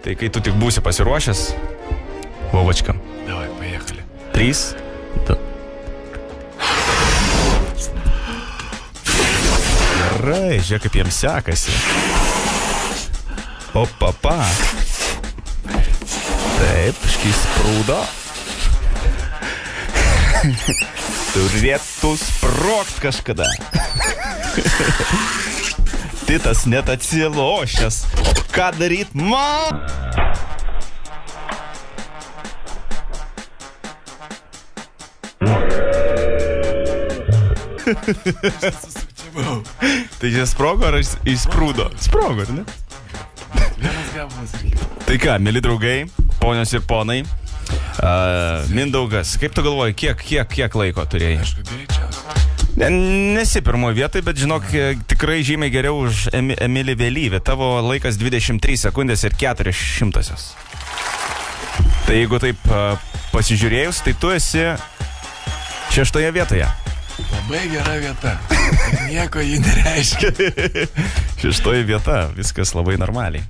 Tai kai tu tik būsi pasiruošęs, Vovočka. Davai, поехали. 3, 2. Gerai, žiūrėk, kaip jiems sekasi. O, papa. Taip, škis sprūdo. Turėtų sprogt kažkada. Titas net atsilošęs. Ką daryt man? Tai čia sprogo ar įsprūdo? Sprogo, ar ne? Vienas gabalas reikia. Tai ką, mėly draugai, ponios ir ponai, Mindaugas, kaip tu galvoji, kiek laiko turėjai? Aišku, greičiausiai. Nesi pirmoje vietoje, bet žinok, tikrai žymiai geriau už Emilį Vėlyvį. Tavo laikas 23 sekundės ir 400. Tai jeigu taip pasižiūrėjus, tai tu esi 6 vietoje. Labai gera vieta. Nieko ji nereiškia. 6 vieta, viskas labai normaliai.